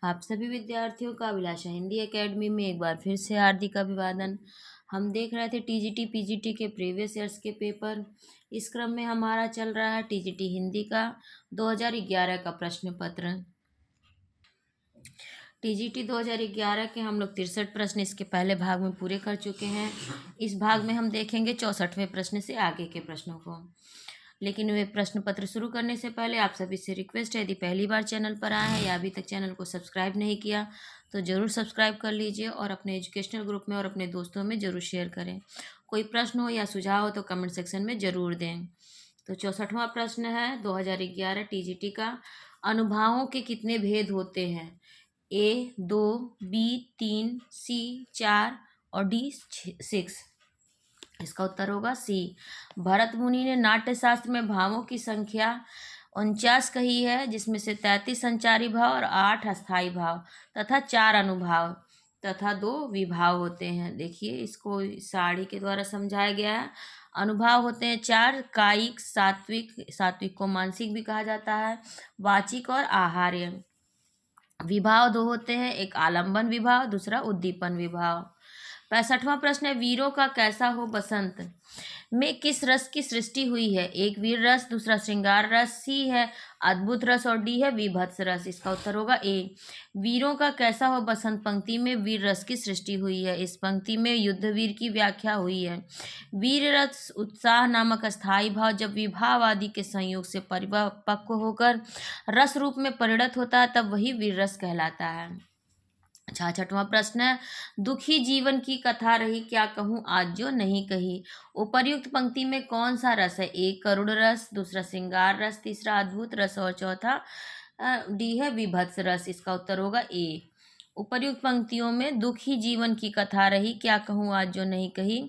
आप सभी विद्यार्थियों का अभिलाषा हिंदी एकेडमी में एक बार फिर से हार्दिक अभिवादन। हम देख रहे थे टीजीटी पीजीटी के प्रीवियस ईयर्स के पेपर। इस क्रम में हमारा चल रहा है टीजीटी हिंदी का 2011 का प्रश्न पत्र। टीजीटी 2011 के हम लोग 63 प्रश्न इसके पहले भाग में पूरे कर चुके हैं। इस भाग में हम देखेंगे 64वें प्रश्न से आगे के प्रश्नों को। लेकिन वे प्रश्न पत्र शुरू करने से पहले आप सभी से रिक्वेस्ट है, यदि पहली बार चैनल पर आए हैं या अभी तक चैनल को सब्सक्राइब नहीं किया तो ज़रूर सब्सक्राइब कर लीजिए और अपने एजुकेशनल ग्रुप में और अपने दोस्तों में ज़रूर शेयर करें। कोई प्रश्न हो या सुझाव हो तो कमेंट सेक्शन में ज़रूर दें। तो 64वां प्रश्न है 2011 टीजीटी का, अनुभावों के कितने भेद होते हैं? ए 2, बी 3, सी 4 और डी 6। इसका उत्तर होगा सी। भरत मुनि ने नाट्य शास्त्र में भावों की संख्या 49 कही है, जिसमें से 33 संचारी भाव और 8 अस्थाई भाव तथा 4 अनुभाव तथा 2 विभाव होते हैं। देखिए, इसको सारणी के द्वारा समझाया गया है। अनुभाव होते हैं 4, कायिक, सात्विक, सात्विक को मानसिक भी कहा जाता है, वाचिक और आहार्य। विभाव 2 होते हैं, एक आलंबन विभाव, दूसरा उद्दीपन विभाव। 65वां प्रश्न है, वीरों का कैसा हो बसंत में किस रस की सृष्टि हुई है? एक वीर रस, दूसरा श्रृंगार रस, सी है अद्भुत रस और डी है विभत्स रस। इसका उत्तर होगा ए। वीरों का कैसा हो बसंत पंक्ति में वीर रस की सृष्टि हुई है। इस पंक्ति में युद्ध वीर की व्याख्या हुई है। वीर रस उत्साह नामक अस्थाई भाव जब विभाव आदि के संयोग से परिपक्व होकर रस रूप में परिणत होता है तब वही वीर रस कहलाता है। 66वां प्रश्न है, दुखी जीवन की कथा रही क्या कहूँ आज जो नहीं कही। उपर्युक्त पंक्ति में कौन सा रस है? एक करुण रस, दूसरा श्रृंगार रस, तीसरा अद्भुत रस और चौथा डी है विभत्स रस। इसका उत्तर होगा ए। उपर्युक्त पंक्तियों में दुखी जीवन की कथा रही क्या कहूँ आज जो नहीं कही,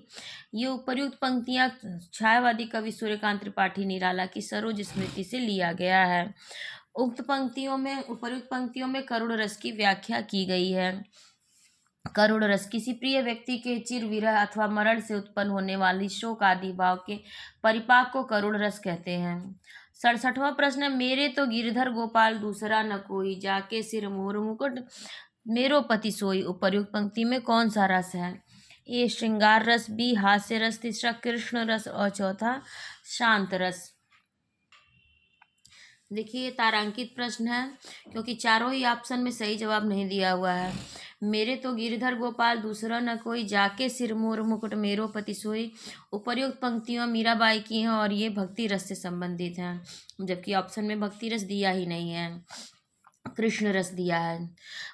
ये उपर्युक्त पंक्तियां छायावादी कवि सूर्यकांत त्रिपाठी निराला की सरोज स्मृति से लिया गया है। उपर्युक्त पंक्तियों में करुण रस की व्याख्या की गई है। करुण रस किसी प्रिय व्यक्ति के चिर विरह अथवा मरण से उत्पन्न होने वाली शोक आदि भाव के परिपाक को करुण रस कहते हैं। 67वां प्रश्न, मेरे तो गिरधर गोपाल दूसरा न कोई, जाके सिर मोर मुकुट मेरो पति सोई। उपर्युक्त पंक्ति में कौन सा रस है? ए श्रृंगार रस, बी हास्य रस, तीसरा कृष्ण रस और चौथा शांत रस। देखिए, ये तारांकित प्रश्न है क्योंकि चारों ही ऑप्शन में सही जवाब नहीं दिया हुआ है। मेरे तो गिरधर गोपाल दूसरा न कोई, जाके सिर मोर मुकुट मेरो पति सोई उपर्युक्त पंक्तियां मीराबाई की हैं और ये भक्ति रस से संबंधित हैं, जबकि ऑप्शन में भक्ति रस दिया ही नहीं है, कृष्ण रस दिया है।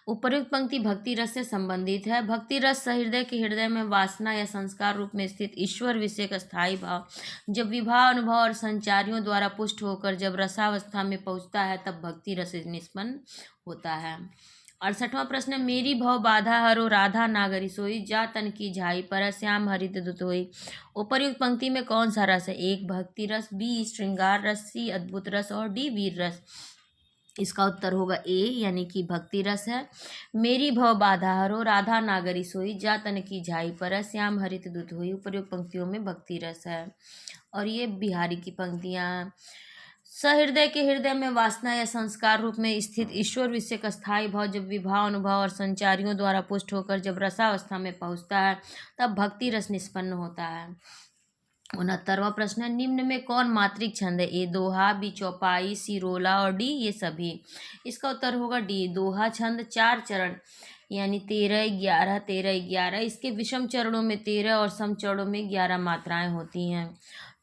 उपर्युक्त पंक्ति भक्ति रस से संबंधित है। भक्ति रस सहृदय के हृदय में वासना या संस्कार रूप में स्थित ईश्वर विषय का स्थायी भाव जब विवाह अनुभव और संचारियों द्वारा पुष्ट होकर जब रसावस्था में पहुंचता है तब भक्ति रस निष्पन्न होता है। 68वां प्रश्न, मेरी भव बाधा हरो राधा नागरी सोई, जा तन की झाई पर श्याम हरित दुत होई। उपर्युक्त पंक्ति में कौन सा रस है? एक भक्ति रस, बी श्रृंगार रस, सी अद्भुत रस और डी वीर रस। इसका उत्तर होगा ए, यानी कि भक्ति रस है। मेरी भव बाधा हरो राधा नागरी सोई, जा तन की झाई पर श्याम हरित दुत हुई। उपर्युक्त पंक्तियों में भक्ति रस है और ये बिहारी की पंक्तियां हैं। सहृदय के हृदय में वासना या संस्कार रूप में स्थित ईश्वर विषय का स्थायी भाव जब विभाव अनुभव और संचारियों द्वारा पुष्ट होकर जब रसावस्था में पहुंचता है तब भक्ति रस निष्पन्न होता है। 69वां प्रश्न है, निम्न में कौन मात्रिक छंद है? ए दोहा, बी चौपाई, सी रोला और डी ये सभी। इसका उत्तर होगा डी। दोहा छंद 4 चरण यानी 13, 11, 13, 11, इसके विषम चरणों में 13 और सम चरणों में 11 मात्राएं होती हैं।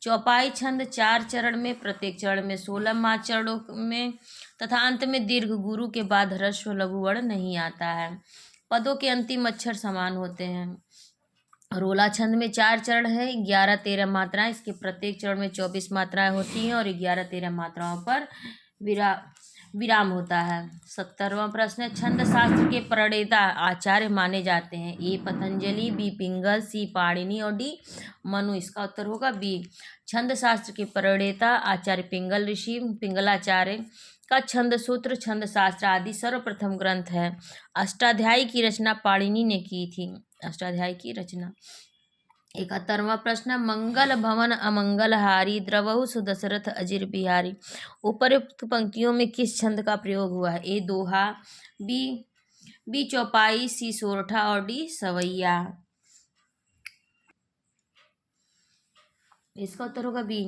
चौपाई छंद 4 चरण में, प्रत्येक चरण में 16 माचरणों में तथा अंत में दीर्घ गुरु के बाद ह्रस्व लघु वर्ण नहीं आता है। पदों के अंतिम अक्षर समान होते हैं। रोला छंद में 4 चरण है, 11, 13 मात्राएं, इसके प्रत्येक चरण में 24 मात्राएं होती हैं और 11, 13 मात्राओं पर विराम होता है। 70वां प्रश्न है, छंद शास्त्र के प्रणेता आचार्य माने जाते हैं? ए पतंजलि, बी पिंगल, सी पाणिनि और डी मनु। इसका उत्तर होगा बी। छंद शास्त्र के प्रणेता आचार्य पिंगल ऋषि, पिंगलाचार्य का छंद सूत्र, छंद शास्त्र आदि सर्वप्रथम ग्रंथ है। अष्टाध्यायी की रचना पाणिनि ने की थी। अष्टाध्यायी की रचना। 71वां प्रश्न, मंगल भवन अमंगलहारी, द्रवहु सुदशरथ अजिर बिहारी। उपर्युक्त पंक्तियों में किस छंद का प्रयोग हुआ है? ए दोहा, बी बी चौपाई, सी सोरठा और डी सवैया। इसका उत्तर होगा बी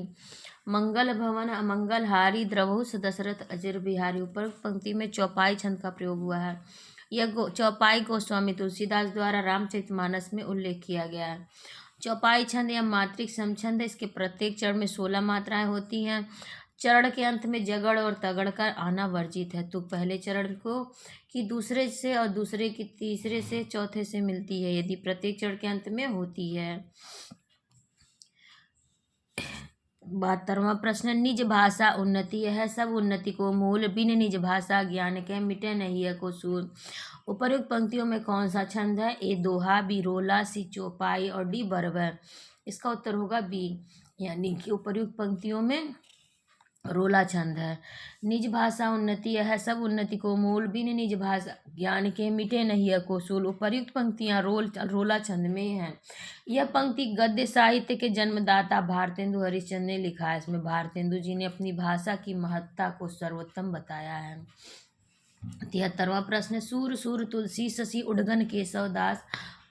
मंगल भवन अमंगल हारी द्रवहुस दशरथ अजर बिहारी। ऊपर पंक्ति में चौपाई छंद का प्रयोग हुआ है। यह चौपाई गोस्वामी तुलसीदास द्वारा रामचरितमानस में उल्लेख किया गया है। चौपाई छंद या मात्रिक समछंद है। इसके प्रत्येक चरण में 16 मात्राएं होती हैं। चरण के अंत में जगड़ और तगड़ का आना वर्जित है। तो पहले चरण को कि दूसरे से और दूसरे की तीसरे से चौथे से मिलती है यदि प्रत्येक चरण के अंत में होती है। 72वां प्रश्न, निज भाषा उन्नति है सब उन्नति को मूल, बिन निज भाषा ज्ञान के मिटे नहीं है को सूर। उपर्युक्त पंक्तियों में कौन सा छंद है? ए दोहा, बी रोला, सी चौपाई और डी बरबर। इसका उत्तर होगा बी, यानी कि उपर्युक्त पंक्तियों में रोला छंद है। निज भाषा उन्नति है सब उन्नति को मूल, बिन निज भाषा ज्ञान के मिटे नहीं है कौशल। उपर्युक्त पंक्तियां रोला छंद में हैं। यह पंक्ति गद्य साहित्य के जन्मदाता भारतेंदु हरिश्चंद्र ने लिखा है। इसमें भारतेंदु जी ने अपनी भाषा की महत्ता को सर्वोत्तम बताया है। 73वां प्रश्न, सूर सूर तुलसी शशि उडगन केशव दास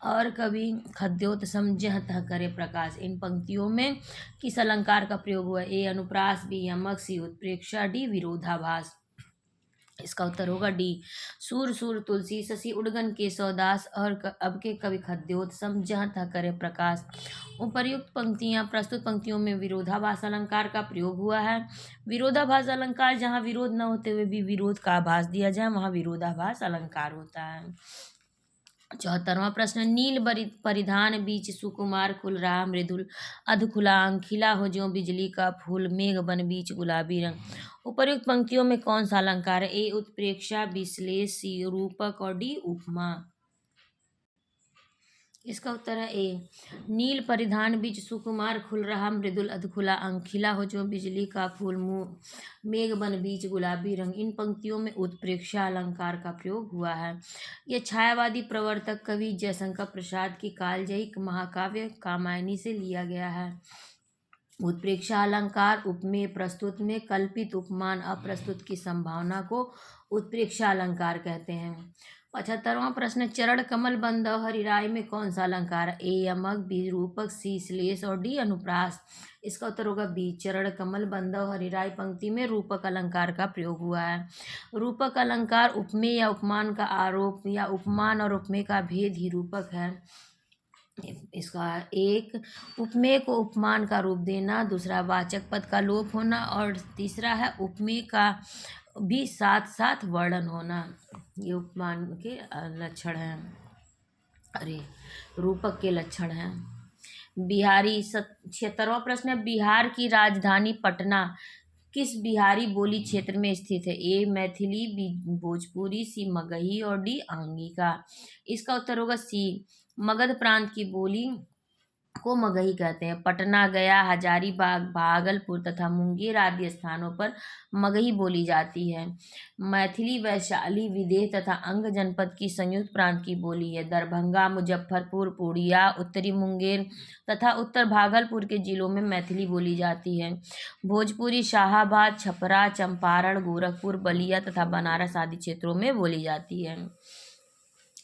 और कवि खद्योत समझह तह करे प्रकाश। इन पंक्तियों में किस अलंकार का प्रयोग हुआ? ए अनुप्रास, बी यमक, सी उत्प्रेक्षा, डी विरोधाभास। इसका उत्तर होगा डी सूर सूर तुलसी शशि उडगन केशव दास और अब के कवि खद्योत समझह तह करे प्रकाश। उपर्युक्त पंक्तियां प्रस्तुत पंक्तियों में विरोधाभास अलंकार का प्रयोग हुआ है। विरोधाभास अलंकार जहाँ विरोध न होते हुए भी विरोध का आभास दिया जाए वहाँ विरोधाभास अलंकार होता है। 74वां प्रश्न, नील परिधान बीच सुकुमार खुल रहा मृदुल अधखुला अंग, खिला हो ज्यों बिजली का फूल, मेघ बन बीच गुलाबी रंग। उपर्युक्त पंक्तियों में कौन सा अलंकार है? ए उत्प्रेक्षा, बी श्लेष, सी रूपक और डी उपमा। इसका उत्तर है ए नील परिधान बीच सुकुमार खुल रहा मृदुल अधखुला अंग, खिला हो जो बिजली का फूल, मेघ बन बीच गुलाबी रंग। इन पंक्तियों में उत्प्रेक्षा अलंकार का प्रयोग हुआ है। यह छायावादी प्रवर्तक कवि जयशंकर प्रसाद की कालजयी महाकाव्य कामायनी से लिया गया है। उत्प्रेक्षा अलंकार उपमेय प्रस्तुत में कल्पित उपमान अप्रस्तुत की संभावना को उत्प्रेक्षा अलंकार कहते हैं। 75वां प्रश्न, चरण कमल बंधव हरिराय में कौन सा अलंकार है? ए यमक, बी रूपक, सी श्लेष और डी अनुप्रास। इसका उत्तर होगा बी चरण कमल बंधव हरिराय पंक्ति में रूपक अलंकार का प्रयोग हुआ है। रूपक अलंकार उपमेय या उपमान का आरोप या उपमान और उपमेय का भेद ही रूपक है। इसका एक उपमेय को उपमान का रूप देना, दूसरा वाचक पद का लोप होना और तीसरा है उपमेय का भी साथ साथ वर्णन होना। ये उपमान के लक्षण हैं, अरे रूपक के लक्षण हैं। बिहारी 76वां प्रश्न है, बिहार की राजधानी पटना किस बिहारी बोली क्षेत्र में स्थित है? ए मैथिली, बी भोजपुरी, सी मगही और डी आंगिका। इसका उत्तर होगा सी मगध प्रांत की बोली को मगही कहते हैं। पटना, गया, हजारीबाग, भागलपुर तथा मुंगेर आदि स्थानों पर मगही बोली जाती है। मैथिली वैशाली, विदेह तथा अंग जनपद की संयुक्त प्रांत की बोली है। दरभंगा, मुजफ्फरपुर, पूर्णिया, उत्तरी मुंगेर तथा उत्तर भागलपुर के जिलों में मैथिली बोली जाती है। भोजपुरी शाहाबाद, छपरा, चंपारण, गोरखपुर, बलिया तथा बनारस आदि क्षेत्रों में बोली जाती है।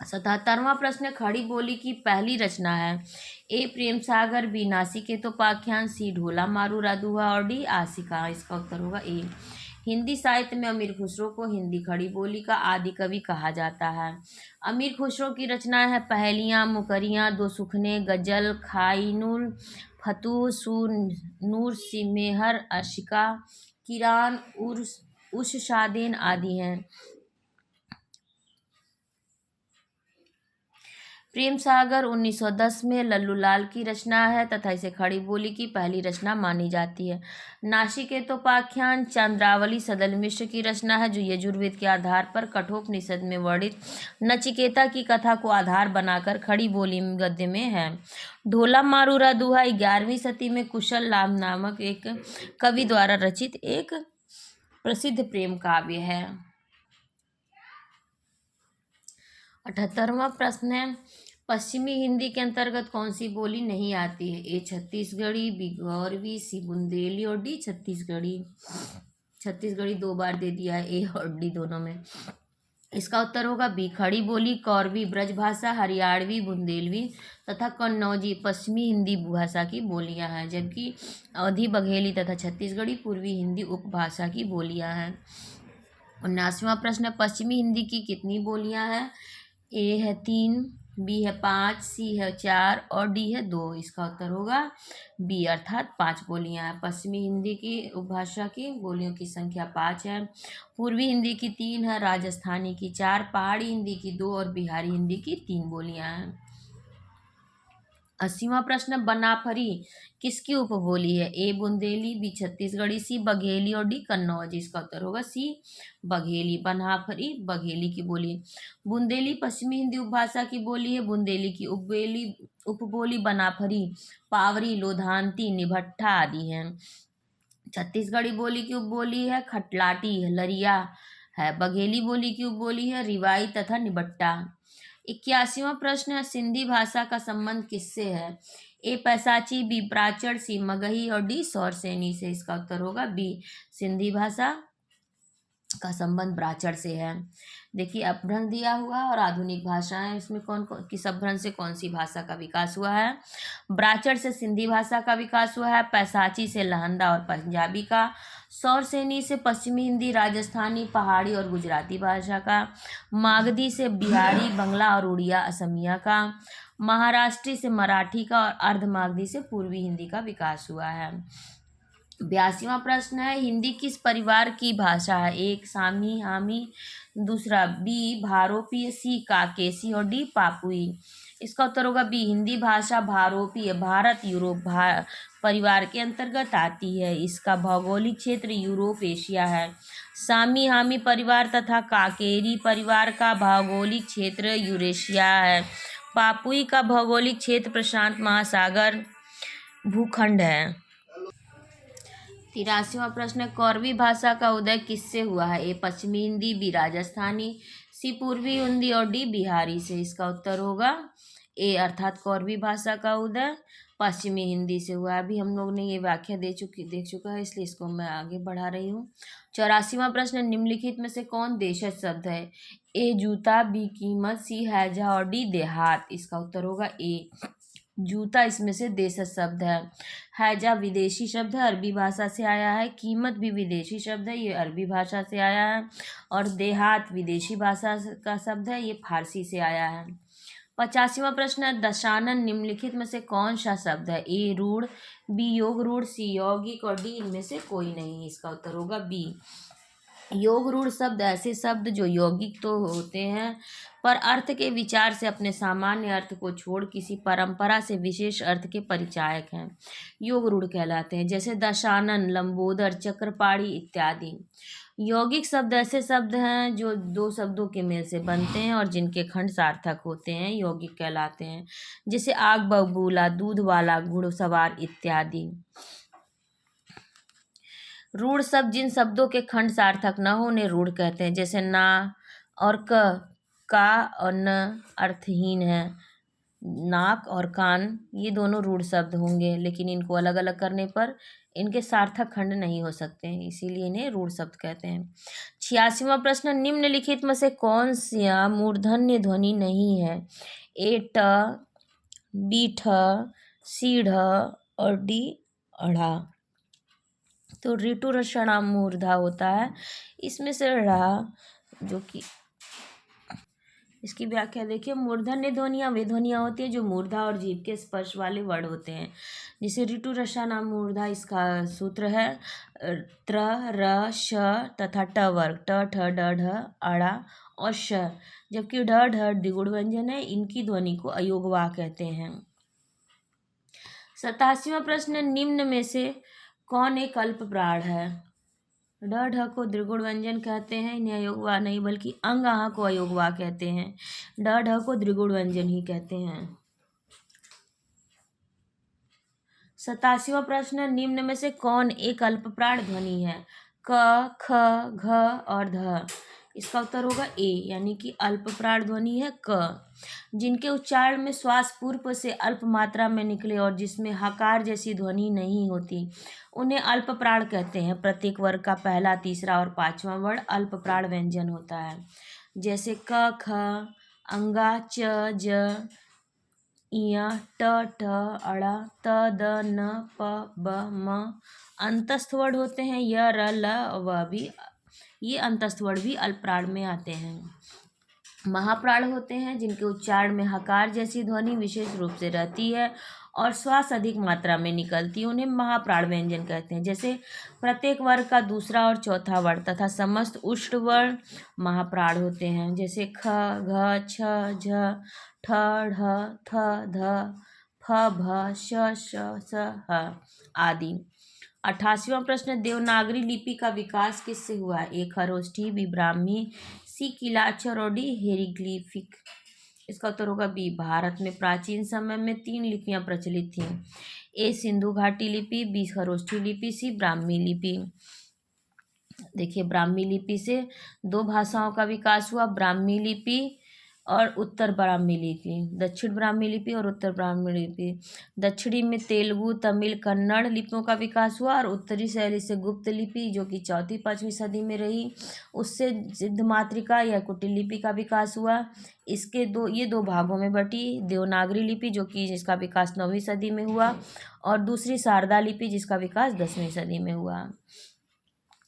77वां प्रश्न, खड़ी बोली की पहली रचना है। ए प्रेम सागर, बी नासिकेतोपाख्यान, सी ढोला मारू राधुआ और डी आशिका। इसका उत्तर होगा ए। हिंदी साहित्य में अमीर खुसरो को हिंदी खड़ी बोली का आदि कवि कहा जाता है। अमीर खुसरो की रचनाएं हैं पहेलियाँ, मुकरियाँ, दो सुखने, गजल, खाइनुल फतूह, नूर सिमेहर, आशिका, किरान, उर्स शादेन आदि हैं। प्रेम सागर 1910 में लल्लूलाल की रचना है तथा इसे खड़ी बोली की पहली रचना मानी जाती है। नासिकेतोपाख्यान चंद्रावली सदल मिश्र की रचना है जो यजुर्वेद के आधार पर कठोपनिषद में वर्णित नचिकेता की कथा को आधार बनाकर खड़ी बोली में गद्य में है। ढोला मारू राधुआ 11वीं सदी में कुशल लाभ नामक एक कवि द्वारा रचित एक प्रसिद्ध प्रेम काव्य है। 78वां प्रश्न है, पश्चिमी हिंदी के अंतर्गत कौन सी बोली नहीं आती है? ए छत्तीसगढ़ी, बी गौरवी, सी बुंदेली और डी छत्तीसगढ़ी। छत्तीसगढ़ी 2 बार दे दिया है, ए और डी दोनों में। इसका उत्तर होगा बी। खड़ी बोली कौरवी ब्रजभाषा, हरियाणवी बुंदेलवी तथा कन्नौजी पश्चिमी हिंदी भाषा की बोलियां हैं, जबकि अवधी बघेली तथा छत्तीसगढ़ी पूर्वी हिंदी उपभाषा की बोलियां हैं। 79वां प्रश्न, पश्चिमी हिंदी की कितनी बोलियां हैं? ए है 3, बी है 5, सी है 4 और डी है 2। इसका उत्तर होगा बी, अर्थात 5 बोलियां हैं। पश्चिमी हिंदी की उपभाषा की बोलियों की संख्या 5 है। पूर्वी हिंदी की 3 है, राजस्थानी की 4, पहाड़ी हिंदी की 2 और बिहारी हिंदी की 3 बोलियां हैं। 80वां प्रश्न, बनाफरी किसकी उपबोली है? ए बुंदेली, बी छत्तीसगढ़ी, सी बघेली और डी कन्नौजी। इसका उत्तर होगा सी, बघेली। बनाफरी बघेली की बोली। बुंदेली पश्चिमी हिंदी उपभाषा की बोली है। बुंदेली की उपबोली बनाफरी, पावरी, लोधांती, निभट्ठा आदि हैं। छत्तीसगढ़ी बोली की उपबोली है खटलाटी, लरिया है। बघेली बोली की उपबोली है रिवाई तथा निबट्टा। 81वां प्रश्न है, सिंधी भाषा का संबंध किससे है? ए पैसाची, बी प्राचर, सी मगही और डी सौरसेनी से। इसका उत्तर होगा बी, सिंधी भाषा का संबंध ब्राचर से है। देखिए अपभ्रंश दिया हुआ और आधुनिक भाषाएं, इसमें कौन कौन किस अपभ्रंश से कौन सी भाषा का विकास हुआ है? ब्राचर से सिंधी भाषा का विकास हुआ है, पैसाची से लहंदा और पंजाबी का, सौरसेनी से पश्चिमी हिंदी, राजस्थानी, पहाड़ी और गुजराती भाषा का, मागधी से बिहारी, बंगला और उड़िया असमिया का, महाराष्ट्री से मराठी का और अर्धमागधी से पूर्वी हिंदी का विकास हुआ है। 82वां प्रश्न है, हिंदी किस परिवार की भाषा है? एक सामी हामी, दूसरा बी भारोपीय, सी काकेसी और डी पापुई। इसका उत्तर होगा बी, हिंदी भाषा भारोपीय भारत यूरोप परिवार के अंतर्गत आती है। इसका भौगोलिक क्षेत्र यूरोप एशिया है। सामी हामी परिवार तथा काकेरी परिवार का भौगोलिक क्षेत्र यूरेशिया है। पापुई का भौगोलिक क्षेत्र प्रशांत महासागर भूखंड है। 83वां प्रश्न, कौरवी भाषा का उदय किससे हुआ है? ए पश्चिमी हिंदी, बी राजस्थानी, सी पूर्वी हिंदी और डी बिहारी से। इसका उत्तर होगा ए, अर्थात कौरवी भाषा का उदय पश्चिमी हिंदी से हुआ है। अभी हम लोग ने ये व्याख्या देख चुका है, इसलिए इसको मैं आगे बढ़ा रही हूँ। 84वां प्रश्न, निम्नलिखित में से कौन देशज शब्द है? ए जूता, बी कीमत, सी हैजा और डी देहात। इसका उत्तर होगा ए, जूता इसमें से देशज शब्द है। हैजा विदेशी शब्द है, अरबी भाषा से आया है। कीमत भी विदेशी शब्द है, ये अरबी भाषा से आया है। और देहात विदेशी भाषा का शब्द है, ये फारसी से आया है। 85वां प्रश्न है, दशानन निम्नलिखित में से कौन सा शब्द है? ए रूढ़, बी योग रूढ़, सी यौगिक और डी इनमें से कोई नहीं। इसका उत्तर होगा बी, योग रूढ़ शब्द ऐसे शब्द जो यौगिक तो होते हैं पर अर्थ के विचार से अपने सामान्य अर्थ को छोड़ किसी परंपरा से विशेष अर्थ के परिचायक हैं, योग रूढ़ कहलाते हैं। जैसे दशानन, लंबोदर, चक्रपाणी इत्यादि। यौगिक शब्द ऐसे शब्द हैं जो दो शब्दों के मेल से बनते हैं और जिनके खंड सार्थक होते हैं, यौगिक कहलाते हैं। जैसे आग बबूला, दूध वाला, घुड़सवार इत्यादि। रूढ़ शब्द जिन शब्दों के खंड सार्थक न हो उन्हें रूढ़ कहते हैं। जैसे ना और का और न अर्थहीन है। नाक और कान ये दोनों रूढ़ शब्द होंगे, लेकिन इनको अलग अलग करने पर इनके सार्थक खंड नहीं हो सकते हैं, इसीलिए इन्हें रूढ़ शब्द कहते हैं। 86वां प्रश्न, निम्नलिखित में से कौन सा मूर्धन्य ध्वनि नहीं है? ए ट, बी ठ, सी ढ और डी अढ़ा। तो ऋतु रषणा मूर्धा होता है। इसमें से ढ़ा, जो कि इसकी व्याख्या देखिए, मूर्धन्य ध्वनियाँ वे ध्वनियाँ होती हैं जो मूर्धा और जीभ के स्पर्श वाले वर्ण होते हैं। जैसे ऋतु रषणा मूर्धा, इसका सूत्र है त्र र श तथा ट वर्ग, ट ठ ड ढ अड़ा और श, जबकि ढ ढ द्विगुण व्यंजन है, इनकी ध्वनि को अयोगवाह कहते हैं। 87वां प्रश्न, निम्न में से कौन एक अल्प प्राण है? ढ ढ को द्विगुण व्यंजन कहते हैं, इन्हें अयोगवाह नहीं बल्कि अंग आह को अयोगवाह कहते हैं। ढ ढ को द्विगुण व्यंजन ही कहते हैं। 87वां प्रश्न, निम्न में से कौन एक अल्प प्राण ध्वनि है? क, ख, घ और ध। इसका उत्तर होगा ए, यानी कि अल्प प्राण ध्वनि है क। जिनके उच्चारण में श्वास पूर्व से अल्प मात्रा में निकले और जिसमें हकार जैसी ध्वनि नहीं होती उन्हें अल्प प्राण कहते हैं। प्रत्येक वर्ग का पहला, तीसरा और पांचवा वर्ण अल्प प्राण व्यंजन होता है। जैसे क ख, अंगा च ज, इया ट ठ, अड़ा त द न प ब म। अंतस्थ वर्ण होते हैं य र ल व भी, ये अंतस्थ वर्ण भी अल्पप्राण में आते हैं। महाप्राण होते हैं जिनके उच्चारण में हकार जैसी ध्वनि विशेष रूप से रहती है और श्वास अधिक मात्रा में निकलती है, उन्हें महाप्राण व्यंजन कहते हैं। जैसे प्रत्येक वर्ग का दूसरा और चौथा वर्ण तथा समस्त उष्ट वर्ण महाप्राण होते हैं। जैसे ख, घ, छ, झ, ठ, ढ, थ, ध, फ, भ, श, स, ह आदि। 88वां प्रश्न, देवनागरी लिपि का विकास किससे हुआ? ए खरोष्ठी, बी ब्राह्मी, सी कीलाक्षर और डी हेरीग्लिफिक। इसका उत्तर होगा बी। भारत में प्राचीन समय में 3 लिपियां प्रचलित थीं। ए सिंधु घाटी लिपि, बी खरोष्ठी लिपि, सी ब्राह्मी लिपि। देखिए ब्राह्मी लिपि से 2 भाषाओं का विकास हुआ, ब्राह्मी लिपि और उत्तर ब्राह्मी लिपि। दक्षिण ब्राह्मी लिपि और उत्तर ब्राह्मी लिपि। दक्षिणी में तेलुगु, तमिल, कन्नड़ लिपियों का विकास हुआ और उत्तरी शैली से गुप्त लिपि जो कि 4वीं-5वीं सदी में रही, उससे सिद्ध मातृका या कुटिल लिपि का विकास हुआ। ये दो भागों में बटी। देवनागरी लिपि जो कि जिसका विकास 9वीं सदी में हुआ और दूसरी शारदा लिपि जिसका विकास 10वीं सदी में हुआ।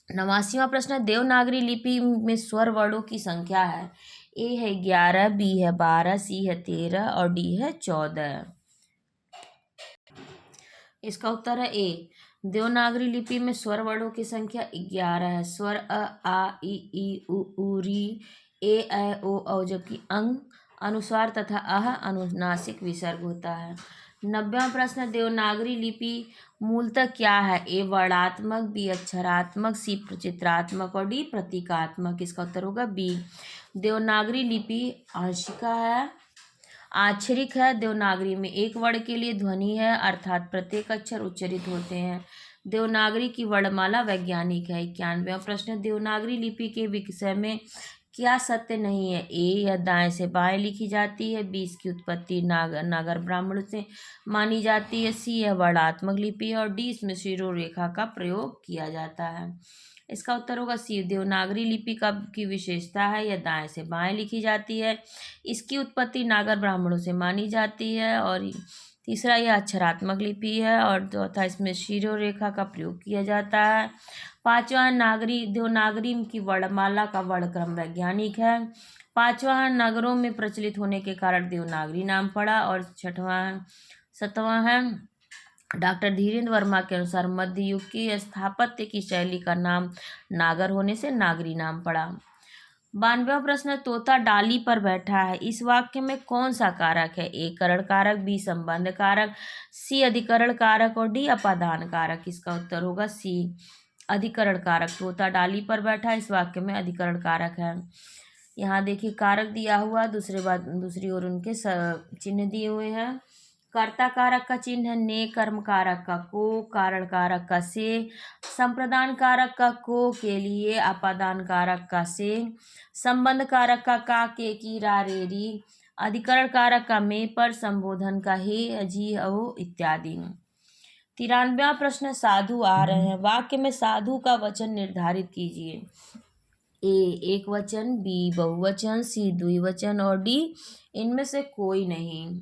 89वां प्रश्न, देवनागरी लिपि में स्वर वर्णों की संख्या है? ए है 11, बी है 12, सी है 13 और डी है 14। इसका उत्तर है ए। देवनागरी लिपि में स्वर वर्णों की संख्या 11 है। स्वर अ, आ, ई, उ, री, ए, ऐ, ओ, औ, जबकि अंग, अनुस्वार तथा अह अनुनासिक विसर्ग होता है। 90वां प्रश्न, देवनागरी लिपि मूलतः क्या है? ए वर्णात्मक, बी अक्षरात्मक, सी चित्रात्मक और डी प्रतीकात्मक। इसका उत्तर होगा बी। देवनागरी लिपि आंशिका है, आक्षरिक है। देवनागरी में एक वर्ण के लिए ध्वनि है, अर्थात प्रत्येक अक्षर उच्चरित होते हैं। देवनागरी की वर्णमाला वैज्ञानिक है। 91वां प्रश्न, देवनागरी लिपि के विषय में क्या सत्य नहीं है? ए यह दाएं से बाएं लिखी जाती है, बी इसकी उत्पत्ति नागर ब्राह्मण से मानी जाती है, सी यह वर्णात्मक लिपि है और डी इसमें शिरोरेखा का प्रयोग किया जाता है। इसका उत्तर होगा सी। देवनागरी लिपि की विशेषता है यह दाएं से बाएं लिखी जाती है, इसकी उत्पत्ति नागर ब्राह्मणों से मानी जाती है और तीसरा यह अक्षरात्मक लिपि है और चौथा इसमें शिरोरेखा का प्रयोग किया जाता है। 5वां देवनागरी की वर्णमाला का वर्णक्रम वैज्ञानिक है। 5वां नगरों में प्रचलित होने के कारण देवनागरी नाम पड़ा और 7वां है डॉक्टर धीरेन्द्र वर्मा के अनुसार मध्य युग की स्थापत्य की शैली का नाम नागर होने से नागरी नाम पड़ा। 92वां प्रश्न, तोता डाली पर बैठा है, इस वाक्य में कौन सा कारक है? ए करण कारक, बी संबंध कारक, सी अधिकरण कारक और डी अपादान कारक। इसका उत्तर होगा सी अधिकरण कारक। तोता डाली पर बैठा इस वाक्य में अधिकरण कारक है। यहाँ देखिए कारक दिया हुआ, दूसरी ओर उनके चिन्ह दिए हुए हैं। कर्ता कारक का चिन्ह है ने, कर्म कारक का को, कारण कारक का से, संप्रदान कारक का को के लिए, अपादान कारक का से, संबंध कारक का के की रा रे री, अधिकरण कारक का में पर, संबोधन का हे अजी अहो इत्यादि। 93वां प्रश्न, साधु आ रहे हैं, वाक्य में साधु का वचन निर्धारित कीजिए। ए एक वचन, बी बहुवचन, सी द्विवचन और डी इनमें से कोई नहीं।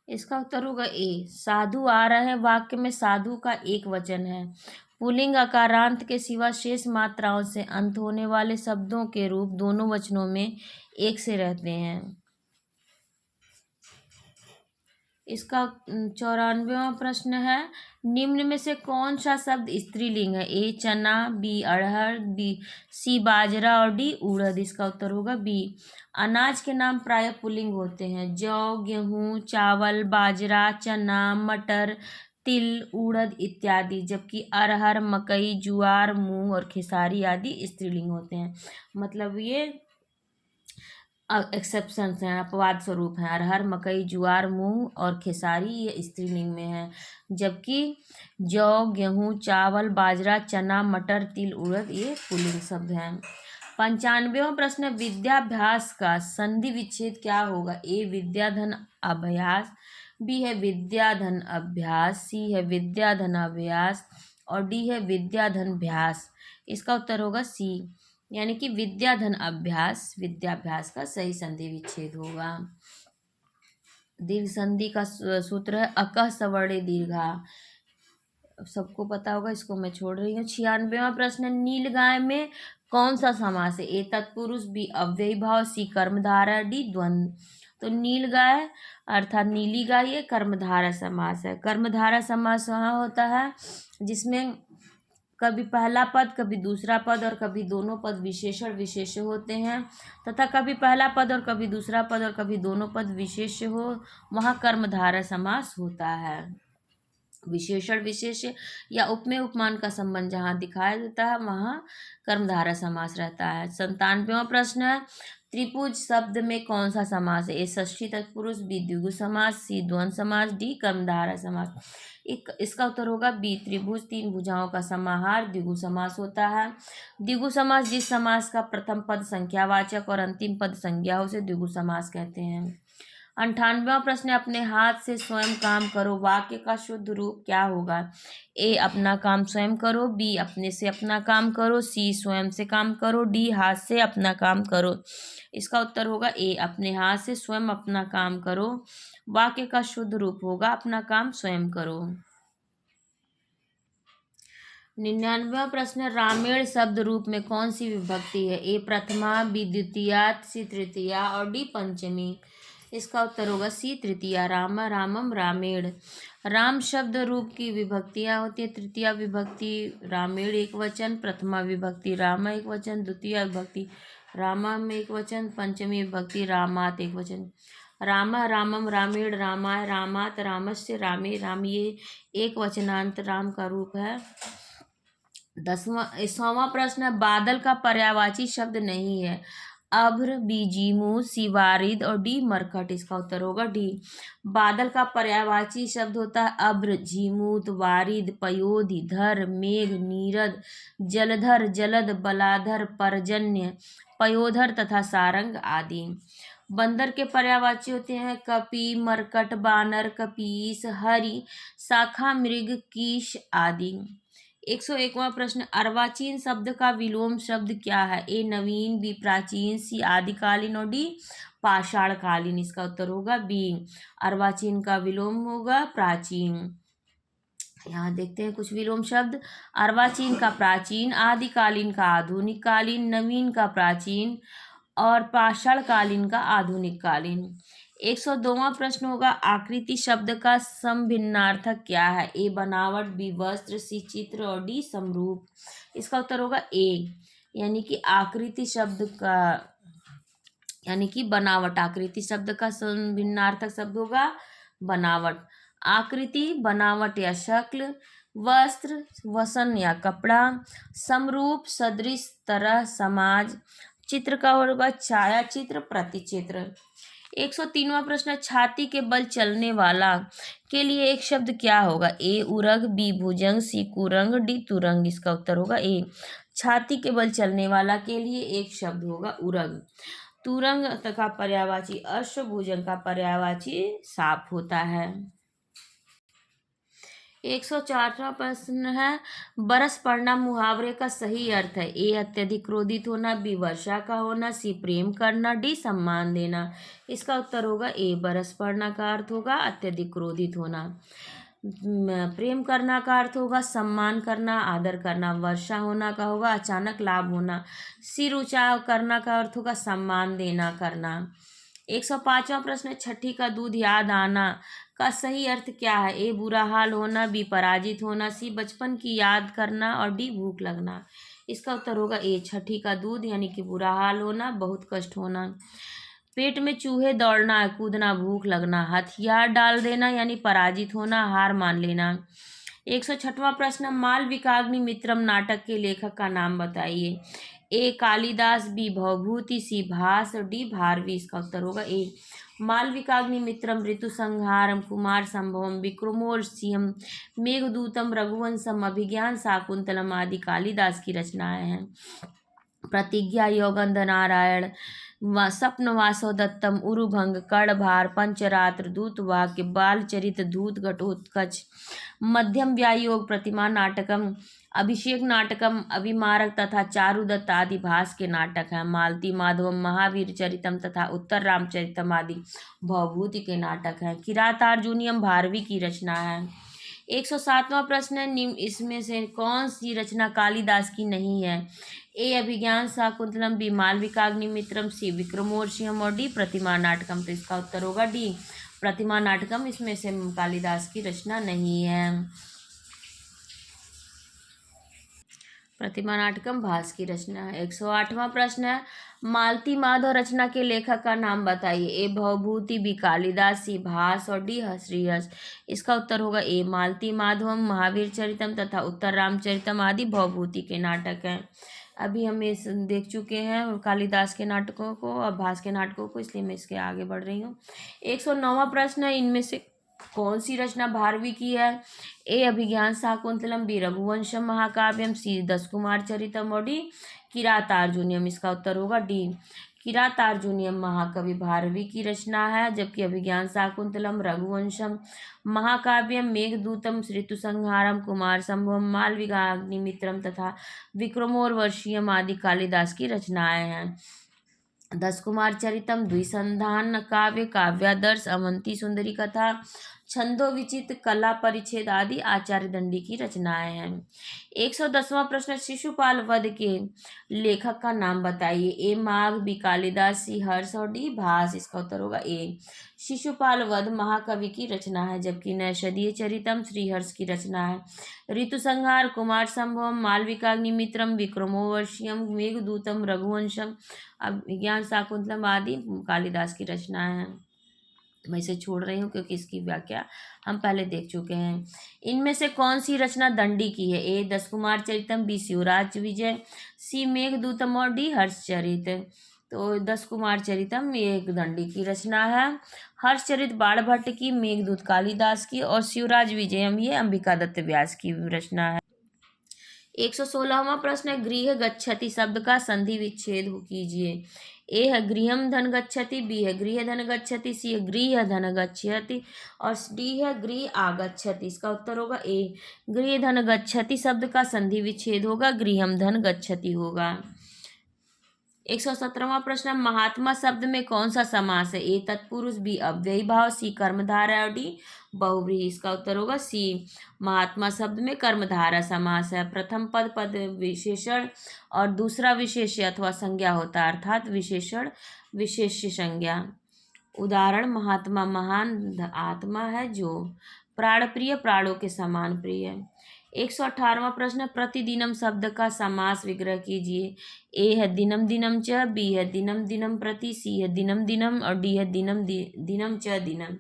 इसका उत्तर होगा ए। साधु आ रहे हैं वाक्य में साधु का एक वचन है। पुल्लिंग अकारांत के सिवा शेष मात्राओं से अंत होने वाले शब्दों के रूप दोनों वचनों में एक से रहते हैं। इसका 94वां प्रश्न है, निम्न में से कौन सा शब्द स्त्रीलिंग है? ए चना, बी अरहर, सी बाजरा और डी उड़द। इसका उत्तर होगा बी। अनाज के नाम प्रायः पुल्लिंग होते हैं। जौ, गेहूँ, चावल, बाजरा, चना, मटर, तिल, उड़द इत्यादि, जबकि अरहर, मकई, ज्वार, मूंग और खेसारी आदि स्त्रीलिंग होते हैं। मतलब ये एक्सेप्शंस हैं, अपवाद स्वरूप हैं। अरहर, मकई, ज्वार, मूंग और खेसारी ये स्त्रीलिंग में है, जबकि जौ, गेहूँ, चावल, बाजरा, चना, मटर, तिल, उड़द ये पुल्लिंग शब्द हैं। 95वां प्रश्न, विद्याभ्यास का संधि विच्छेद क्या होगा? ए विद्याधन अभ्यास, बी है विद्याधन अभ्यास, सी है विद्याधन अभ्यास और डी है विद्याधन भ्यास। इसका उत्तर होगा सी। यानी कि विद्या धन अभ्यास, विद्याभ्यास का सही संधि विच्छेद होगा। दीर्घ संधि का सूत्र है अकः सवर्णे दीर्घा। सबको पता होगा, इसको मैं छोड़ रही हूँ। 96वां प्रश्न, नील गाय में कौन सा समास है? ए तत्पुरुष, बी अव्ययी भाव, सी कर्मधारय, डी द्वंद्व। तो नील गाय अर्थात नीली गाय ये कर्मधारय समास है। कर्मधारय समास वहाँ होता है जिसमें कभी पहला पद, कभी दूसरा पद और कभी दोनों पद विशेषण विशेष्य होते हैं, तथा कभी पहला पद और कभी दूसरा पद और कभी दोनों पद विशेष्य हो, वहाँ कर्मधारय समास होता है। विशेषण विशेष्य या उपमेय उपमान का संबंध जहाँ दिखाया देता है वहाँ कर्मधारय समास रहता है। 97वां प्रश्न है, त्रिभुज शब्द में कौन सा समास है? ए षष्ठी तत्पुरुष, बी द्विगु समास, सी द्वंद्व समास, डी कर्मधारय समास। इसका उत्तर होगा बी त्रिभुज तीन भुजाओं का समाहार द्विगु समास होता है। द्विगु समास जिस समास का प्रथम पद संख्यावाचक और अंतिम पद संज्ञा हो उसे द्विगु समास कहते हैं। 98वां प्रश्न, अपने हाथ से स्वयं काम करो, वाक्य का शुद्ध रूप क्या होगा? ए अपना काम स्वयं करो, बी अपने से अपना काम करो, सी स्वयं से काम करो, डी हाथ से अपना काम करो। इसका उत्तर होगा ए अपने हाथ से स्वयं अपना काम करो। वाक्य का शुद्ध रूप होगा अपना काम स्वयं करो। 99वां प्रश्न, रामेण शब्द रूप में कौन सी विभक्ति है? ए प्रथमा, बी द्वितीया, सी तृतीया और डी पंचमी। इसका उत्तर होगा सी तृतीया, राम रामम रामेण। राम शब्द रूप की विभक्तियाँ होती है। तृतीया विभक्ति रामेण एक वचन, प्रथमा विभक्ति राम एक वचन, द्वितीय विभक्ति रामम एक वचन, पंचमी विभक्ति रामात एक वचन। राम रामम रामेण, रामाय रामात, रामस्य रामे रामिये एक वचनांत राम का रूप है। 100वां प्रश्न है, बादल का पर्यायवाची शब्द नहीं है। अभ्र, बी जीमू, सी वारिद और डी मरकट। इसका उत्तर होगा डी। बादल का पर्यायवाची शब्द होता है अभ्र, झीमूत, वारिद, पयोधि, धर, मेघ, नीरद, जलधर, जलद, बलाधर, पर्जन्य, पयोधर तथा सारंग आदि। बंदर के पर्यायवाची होते हैं कपि, मरकट, बानर, कपीस, हरि, शाखा, मृग, कीश आदि। 101वां प्रश्न, अर्वाचीन शब्द का विलोम शब्द क्या है? ए नवीन, बी प्राचीन, सी आदिकालीन और डी पाषाणकालीन। इसका उत्तर होगा बी। अर्वाचीन का विलोम होगा प्राचीन। यहाँ देखते हैं कुछ विलोम शब्द। अर्वाचीन का प्राचीन, आदिकालीन का आधुनिक कालीन, नवीन का प्राचीन और पाषाणकालीन का आधुनिक कालीन। 102वां प्रश्न होगा, आकृति शब्द का समभिन्नार्थक क्या है? ए बनावट, बी वस्त्र, सी चित्र और डी समरूप। इसका उत्तर होगा ए, यानी कि आकृति शब्द का यानी कि बनावट। आकृति शब्द का समभिन्नार्थक शब्द होगा बनावट। आकृति बनावट या शक्ल, वस्त्र वसन या कपड़ा, समरूप सदृश तरह समाज, चित्र का होगा छाया चित्र प्रतिचित्र। 103वां प्रश्न, छाती के बल चलने वाला के लिए एक शब्द क्या होगा? ए उरग, बी भुजंग, सी कुरंग, डी तुरंग। इसका उत्तर होगा ए। छाती के बल चलने वाला के लिए एक शब्द होगा उरग। तुरंग का पर्यायवाची अश्व, भुजंग का पर्यायवाची साप होता है। 104वां प्रश्न है, बरस पड़ना मुहावरे का सही अर्थ है? ए अत्यधिक क्रोधित होना, बी वर्षा का होना, सी प्रेम करना, डी सम्मान देना। इसका उत्तर होगा ए। बरस पड़ना का अर्थ होगा अत्यधिक क्रोधित होना, प्रेम करना का अर्थ होगा सम्मान करना आदर करना, वर्षा होना का होगा अचानक लाभ होना, सिर ऊंचा करना का अर्थ होगा सम्मान देना करना। 105वां प्रश्न, छठी का दूध याद आना का सही अर्थ क्या है? ए बुरा हाल होना, बी पराजित होना, सी बचपन की याद करना और डी भूख लगना। इसका उत्तर होगा ए। छठी का दूध यानी कि बुरा हाल होना, बहुत कष्ट होना। पेट में चूहे दौड़ना, कूदना, भूख लगना, हथियार डाल देना यानी पराजित होना, हार मान लेना। 106वां प्रश्न, मालविकाग्नि मित्रम नाटक के लेखक का नाम बताइए। ए कालिदास, बी भवभूति, सी भास, डी भारवी। इसका उत्तर होगा ए। मालविकाग्नि मित्रम, ऋतु संहारम, कुमार संभवम, विक्रमोर्वशीयम, मेघदूतम, रघुवंशम, अभिज्ञान शाकुंतलम आदि कालिदास की रचनाएं हैं। प्रतिज्ञा, योगंध नारायण, स्वप्न वासो दत्तम उरुभंग कर्णभार पंचरात्र दूत वाक्य बालचरित धूत घटोत्कच मध्यम व्यायोग प्रतिमा नाटकम अभिषेक नाटकम अभिमारक तथा चारुदत्त आदि भास के नाटक हैं। मालती माधवम महावीर चरितम तथा उत्तर रामचरितम आदि भवभूति के नाटक हैं। किरातार्जुनियम भारवी की रचना है। 107वां प्रश्न है, निम्न इसमें से कौन सी रचना कालिदास की नहीं है? ए अभिज्ञान शाकुंतलम, बी मालविकाग्निमित्रम, सी विक्रमोर्वशीयम और डी प्रतिमा नाटकम। तो इसका उत्तर होगा डी प्रतिमा नाटकम, इसमें से कालिदास की रचना नहीं है। प्रतिमा नाटकम भास की रचना है। 108वां प्रश्न है, मालती माधव रचना के लेखक का नाम बताइए। ए भवभूति, बी कालिदास, सी भास और डी श्रीहर्ष। इसका उत्तर होगा ए मालती माधवम महावीर चरितम तथा उत्तर रामचरितम आदि भवभूति के नाटक हैं। अभी हम इस देख चुके हैं कालिदास के नाटकों को और भास के नाटकों को, इसलिए मैं इसके आगे बढ़ रही हूँ। 109वां प्रश्न है, इनमें से कौन सी रचना भारवी की है? ए अभिज्ञान शाकुंतलम, बी रघुवंशम महाकाव्यम, सी दस कुमार चरितम और डी किरातार्जुनियम। इसका उत्तर होगा डी किरातार्जुनियम महाकवि भारवी की रचना है, जबकि अभिज्ञान शाकुंतलम, रघुवंशम महाकाव्यम, मेघदूतम, ऋतुसंहारम, कुमार संभवम, मालविकाग्निमित्रम तथा विक्रमोर्वशीयम आदि कालिदास की रचनाएं हैं। दस कुमार चरितम द्विसंधान काव्य, काव्यादर्श, अवंती सुंदरी कथा, छंदो विचित, कला परिच्छेद आदि आचार्य दंडी की रचनाएं हैं। 110वां प्रश्न, शिशुपाल वध के लेखक का नाम बताइए। ए माघ, बी कालिदास, सी हर्ष और डी भास। इसका उत्तर होगा ए शिशुपाल वध महाकवि की रचना है, जबकि नैषधीय चरितम श्रीहर्ष की रचना है। ऋतुसंहार, कुमार संभवम, मालविकाग्निमित्रम, विक्रमोर्वशीयम, मेघदूतम, रघुवंशम, अभिज्ञान शाकुंतलम आदि कालिदास की रचनाएं हैं। मैं इसे छोड़ रही हूँ क्योंकि इसकी व्याख्या हम पहले देख चुके हैं। इनमें से कौन सी रचना दंडी की है? ए दस कुमार चरितम, बी शिवराज विजय, सी मेघदूतम और डी हर्षचरित। तो दस कुमार चरितम ये एक दंडी की रचना है, हर्षचरित बाणभट्ट की, मेघदूत कालिदास की और शिवराज विजयम ये अंबिका दत्त व्यास की रचना है। 116वां प्रश्न है, गृह गच्छति शब्द का संधि विच्छेद कीजिए। ए है गृहम धन गच्छति, बी है गृह धन गच्छति, सी है गृह धन गच्छति और डी है गृह आगच्छति। इसका उत्तर होगा ए गृह धन गच्छति शब्द का संधि विच्छेद होगा, गृहम धन गच्छति होगा। 117वां प्रश्न, महात्मा शब्द में कौन सा समास है? ए तत्पुरुष, बी अव्ययी भाव, सी कर्मधारय और डी बहुव्रीहि। इसका उत्तर होगा सी महात्मा शब्द में कर्मधारय समास है। प्रथम पद पद विशेषण और दूसरा विशेष्य अथवा संज्ञा होता है, अर्थात विशेषण विशेष्य संज्ञा। उदाहरण, महात्मा महान आत्मा है जो प्राण प्रिय, प्राणों के समान प्रिय। 118वां प्रश्न, प्रतिदिनम शब्द का समास विग्रह कीजिए। ए है दिनम दिनम च, बी है दिनम दिनम प्रति, सी है दिनम दिनम और डी है दिनम दिनम च दिनम।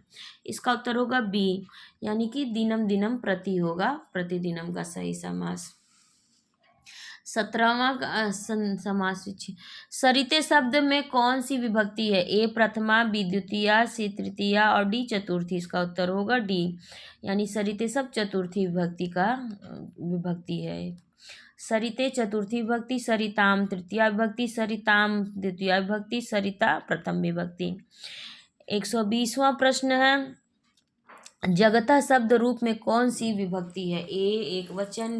इसका उत्तर होगा बी यानी कि दिनम दिनम प्रति होगा प्रतिदिनम का सही समास। 17वां समास सरिते शब्द में कौन सी विभक्ति है? ए प्रथमा, बी द्वितीया, सी तृतीया और डी चतुर्थी। इसका उत्तर होगा डी यानी सरिते शब्द चतुर्थी विभक्ति का विभक्ति है। सरिते चतुर्थी विभक्ति, सरिताम तृतीया विभक्ति, सरिताम द्वितीया विभक्ति, सरिता प्रथम विभक्ति। 120वां प्रश्न है, जगतः शब्द रूप में कौन सी विभक्ति है? ए एक वचन,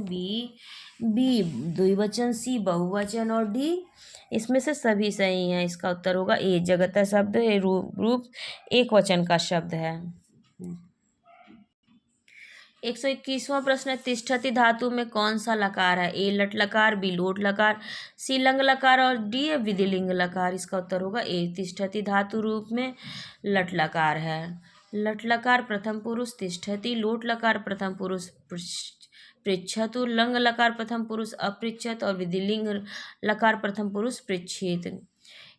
बी द्विवचन, सी बहुवचन और डी इसमें से सभी सही हैं। इसका उत्तर होगा ए जगतः शब्द रूप एक वचन का शब्द है। 121वां प्रश्न, तिष्ठति धातु में कौन सा लकार है? ए लट लकार, बी लोट लकार, सी लंग लकार और डी विधिलिंग लकार। इसका उत्तर होगा ए तिष्ठति धातु रूप में लट लकार है। लट लकार प्रथम पुरुष तिष्ठति, लोट लकार प्रथम पुरुष पृच्छतु, लंग लकार प्रथम पुरुष अपृच्छत और विधिलिंग लकार प्रथम पुरुष पृच्छेत।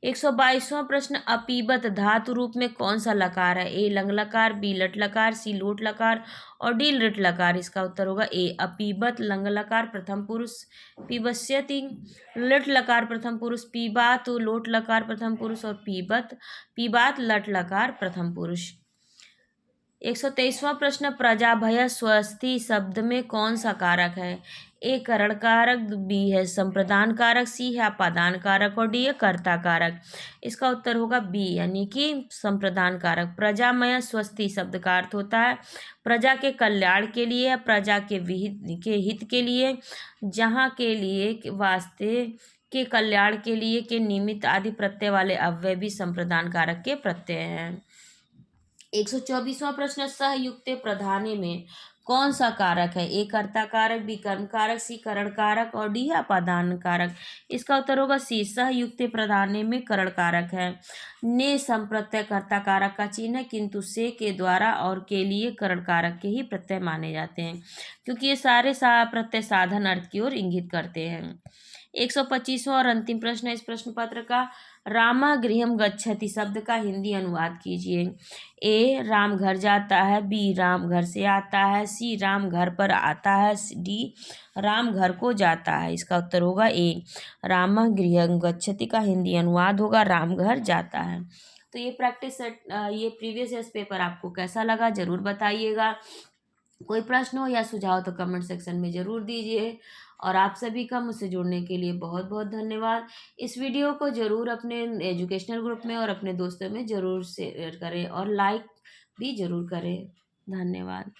122वां प्रश्न, अपीबत धातु रूप में कौन सा लकार है? ए लंग लकार, बी लट लकार, सी लोट लकार और डी लृट लकार। इसका उत्तर होगा ए अपीबत लंग लकार प्रथम पुरुष पीबस्यति, लट लकार प्रथम पुरुष पीबात, लोट लकार प्रथम पुरुष और पीबात लट लकार प्रथम पुरुष। 123वां प्रश्न, प्रजाभय स्वस्ति शब्द में कौन सा कारक है? ए करण कारक, बी है संप्रदान कारक, सी है अपादान कारक और डी है कर्ता कारक। इसका उत्तर होगा बी यानी कि संप्रदान कारक। प्रजामय स्वस्ति शब्द का अर्थ होता है प्रजा के कल्याण के लिए, प्रजा के हित के लिए, जहाँ के लिए, वास्ते के, कल्याण के लिए, के निमित्त आदि प्रत्यय वाले अव्यय भी संप्रदान कारक के प्रत्यय हैं। 124वां प्रश्न, सहयुक्त प्रधाने में कौन सा कारक है? ए कर्ता कारक, बी कर्म कारक, सी करण कारक और डी है अपादान कारक। इसका उत्तर होगा सी, सहयुक्त प्रधाने में करण कारक है। ने संप्रत्यय कर्ता कारक का चिन्ह है, किंतु से के द्वारा और के लिए करण कारक के ही प्रत्यय माने जाते हैं, क्योंकि ये सारे प्रत्यय साधन अर्थ की ओर इंगित करते हैं। 125वां और अंतिम प्रश्न है इस प्रश्न पत्र का, रामा गृहम गच्छति शब्द का हिंदी अनुवाद कीजिए। ए राम घर जाता है, बी राम घर से आता है, सी राम घर पर आता है, डी राम घर को जाता है। इसका उत्तर होगा ए, रामा गृहम गच्छति का हिंदी अनुवाद होगा राम घर जाता है। तो ये प्रैक्टिस सेट, ये प्रीवियस ईयर्स पेपर आपको कैसा लगा जरूर बताइएगा। कोई प्रश्न हो या सुझाव तो कमेंट सेक्शन में ज़रूर दीजिए। और आप सभी का मुझसे जुड़ने के लिए बहुत बहुत धन्यवाद। इस वीडियो को ज़रूर अपने एजुकेशनल ग्रुप में और अपने दोस्तों में ज़रूर शेयर करें और लाइक भी ज़रूर करें। धन्यवाद।